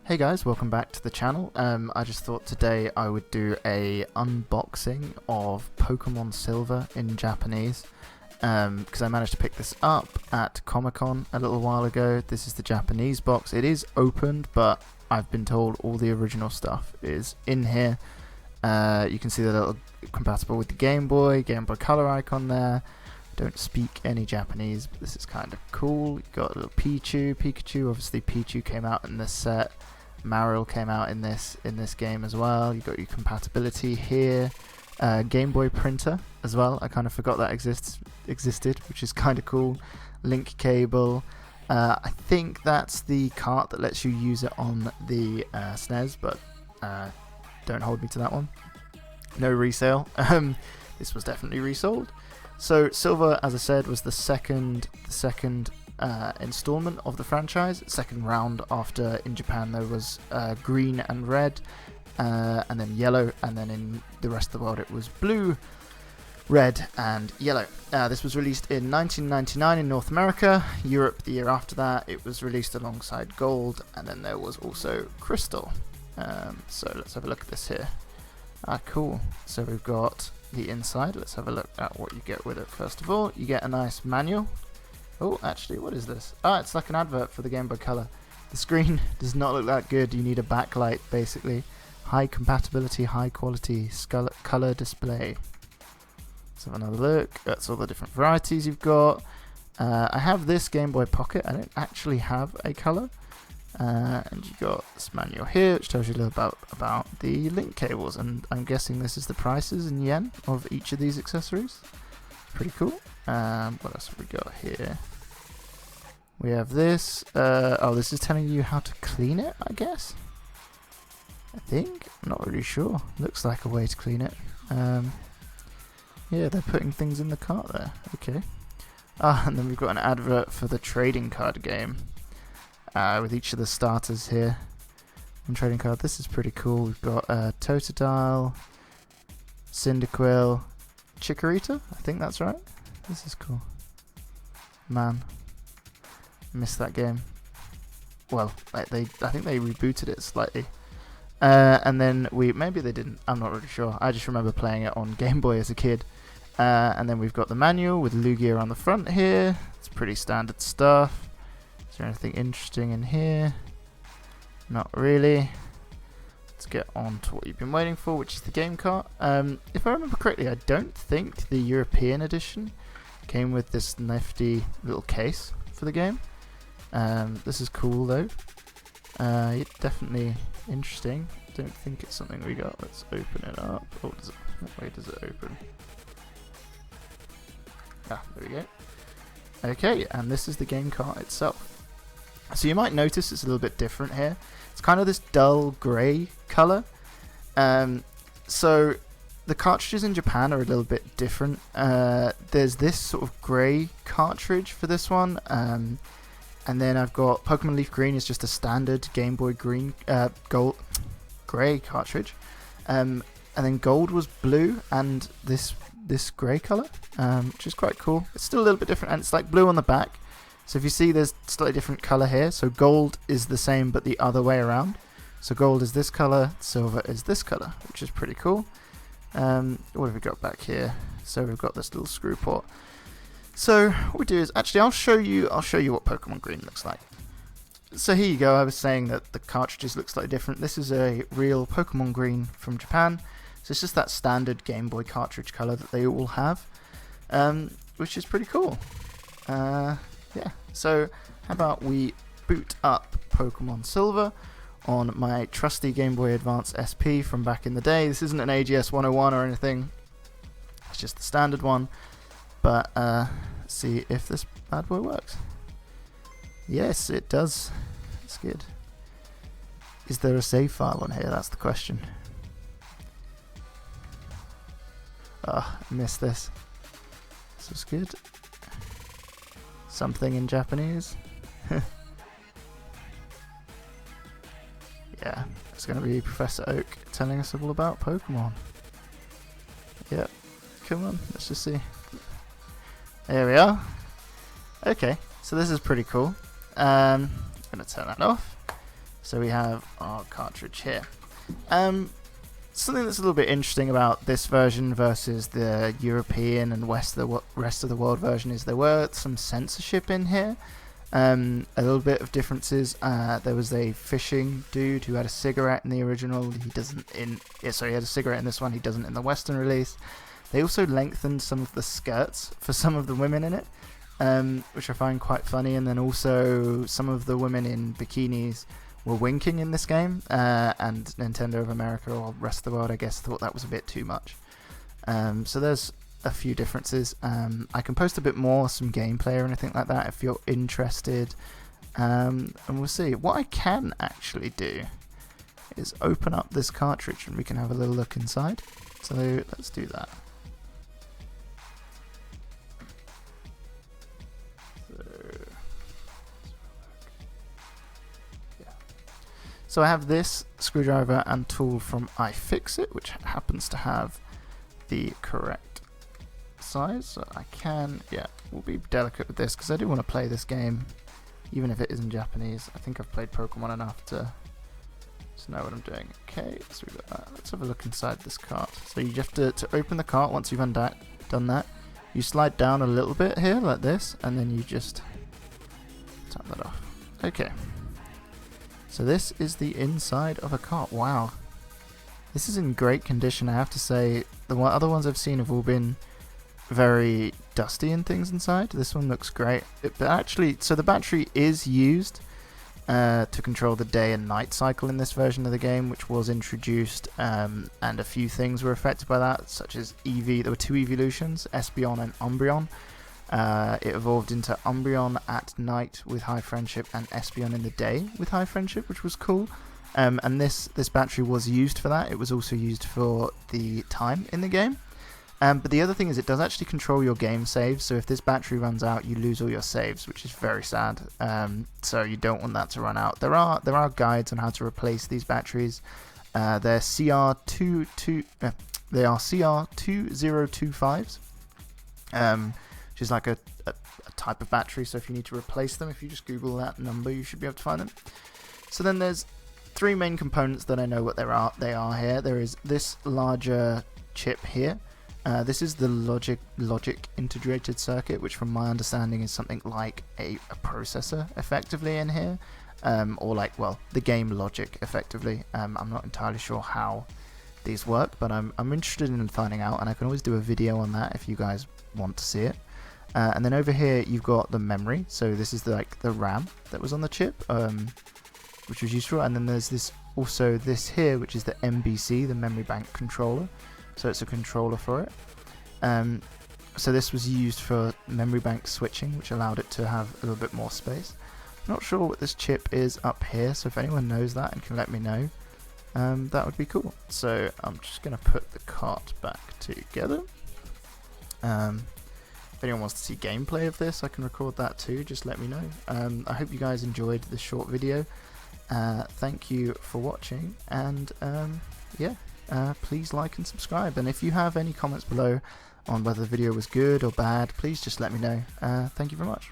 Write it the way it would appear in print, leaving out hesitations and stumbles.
Hey guys, welcome back to the channel. I just thought today I would do a unboxing of Pokemon Silver in Japanese because I managed to pick this up at Comic-Con a little while ago. This is the Japanese box. It is opened, but I've been told all the original stuff is in here. You can see the little compatible with the Gameboy Color icon there. Don't speak any Japanese, but this is kind of cool. You've got a little Pikachu. Obviously Pichu came out in this set. Marill came out in this game as well. You've got your compatibility here. Game Boy printer as well. I kind of forgot that existed, which is kind of cool. Link cable. I think that's the cart that lets you use it on the SNES, but don't hold me to that one. No resale. This was definitely resold. So Silver, as I said, was the second installment of the franchise, second round after in Japan there was green and red, and then yellow, and then in the rest of the world it was blue, red and yellow. This was released in 1999 in North America. Europe the year after that it was released alongside gold, and then there was also crystal. So let's have a look at this here. Cool. So we've got the inside. Let's have a look at what you get with it. First of all, you get a nice manual. Oh, actually, what is this? It's like an advert for the Game Boy Color. The screen does not look that good. You need a backlight, basically. High compatibility, high quality color display. Let's have another look. That's all the different varieties you've got. I have this Game Boy Pocket. I don't actually have a color. And you got this manual here, which tells you a little about the link cables. And I'm guessing this is the prices in yen of each of these accessories. Pretty cool. What else have we got here? We have this. This is telling you how to clean it, I guess. I think. I'm not really sure. Looks like a way to clean it. Yeah, they're putting things in the cart there. Okay. And then we've got an advert for the trading card game. With each of the starters here. On trading card. This is pretty cool. We've got Totodile, Cyndaquil, Chikorita. I think that's right. This is cool. Man, missed that game. Well, I think they rebooted it slightly. And then maybe they didn't. I'm not really sure. I just remember playing it on Game Boy as a kid. And then we've got the manual with Lugia on the front here. It's pretty standard stuff. Is there anything interesting in here? Not really. Let's get on to what you've been waiting for, which is the game cart. If I remember correctly, I don't think the European edition came with this nifty little case for the game. This is cool though. Definitely interesting. Don't think it's something we got. Let's open it up. What way does it open? There we go. Okay, and this is the game cart itself. So you might notice it's a little bit different here. It's kind of this dull grey colour. So the cartridges in Japan are a little bit different. There's this sort of grey cartridge for this one. And then I've got Pokemon Leaf Green is just a standard Game Boy Green, grey cartridge. And then gold was blue and this grey colour, which is quite cool. It's still a little bit different, and it's like blue on the back. So if you see, there's slightly different colour here. So gold is the same, but the other way around. So gold is this colour, silver is this colour, which is pretty cool. What have we got back here? So we've got this little screw port. So what we do is, actually, I'll show you what Pokemon Green looks like. So here you go. I was saying that the cartridges look slightly different. This is a real Pokemon Green from Japan. So it's just that standard Game Boy cartridge colour that they all have, which is pretty cool. Yeah, so how about we boot up Pokemon Silver on my trusty Game Boy Advance SP from back in the day. This isn't an AGS 101 or anything, it's just the standard one, but see if this bad boy works. Yes, it does. It's good. Is there a save file on here? That's the question. I missed this. This was good. Something in Japanese. Yeah, it's going to be Professor Oak telling us all about Pokemon. Yep, come on, let's just see. There we are. Okay, so this is pretty cool. I'm going to turn that off. So we have our cartridge here. Something that's a little bit interesting about this version versus the European and rest of the world version is there were some censorship in here. A little bit of differences. There was a fishing dude who had a cigarette in the original. He had a cigarette in this one. He doesn't in the Western release. They also lengthened some of the skirts for some of the women in it, which I find quite funny. And then also some of the women in bikinis were winking in this game, and Nintendo of America or rest of the world, I guess, thought that was a bit too much. So there's a few differences. I can post a bit more, some gameplay or anything like that if you're interested, and we'll see. What I can actually do is open up this cartridge and we can have a little look inside. So let's do that. So I have this screwdriver and tool from iFixit, which happens to have the correct size. So I can, we'll be delicate with this because I do want to play this game, even if it is in Japanese. I think I've played Pokemon enough to know what I'm doing. Okay, so we've got that. Let's have a look inside this cart. So you have to open the cart once you've done that. You slide down a little bit here, like this, and then you just tap that off. Okay. So this is the inside of a cart. Wow. This is in great condition, I have to say. The other ones I've seen have all been very dusty and things inside. This one looks great. But actually, so the battery is used to control the day and night cycle in this version of the game, which was introduced, and a few things were affected by that, such as there were two evolutions, Espeon and Umbreon. It evolved into Umbreon at night with high friendship and Espeon in the day with high friendship, which was cool. And this battery was used for that. It was also used for the time in the game. But the other thing is it does actually control your game saves. So if this battery runs out, you lose all your saves, which is very sad. So you don't want that to run out. There are guides on how to replace these batteries. They're CR2025s. Which is like a type of battery, so if you need to replace them, if you just Google that number, you should be able to find them. So then there's three main components that I know what they are here. There is this larger chip here. This is the logic integrated circuit, which from my understanding is something like a processor effectively in here, or like, well, the game logic effectively. I'm not entirely sure how these work, but I'm interested in finding out, and I can always do a video on that if you guys want to see it. And then over here you've got the memory, so this is the RAM that was on the chip, which was useful. And then there's this here, which is the MBC, the memory bank controller, so it's a controller for it. So this was used for memory bank switching, which allowed it to have a little bit more space. I'm not sure what this chip is up here, so if anyone knows that and can let me know, that would be cool. So I'm just going to put the cart back together. If anyone wants to see gameplay of this, I can record that too, just let me know. I hope you guys enjoyed this short video. Thank you for watching, and please like and subscribe. And if you have any comments below on whether the video was good or bad, please just let me know. Thank you very much.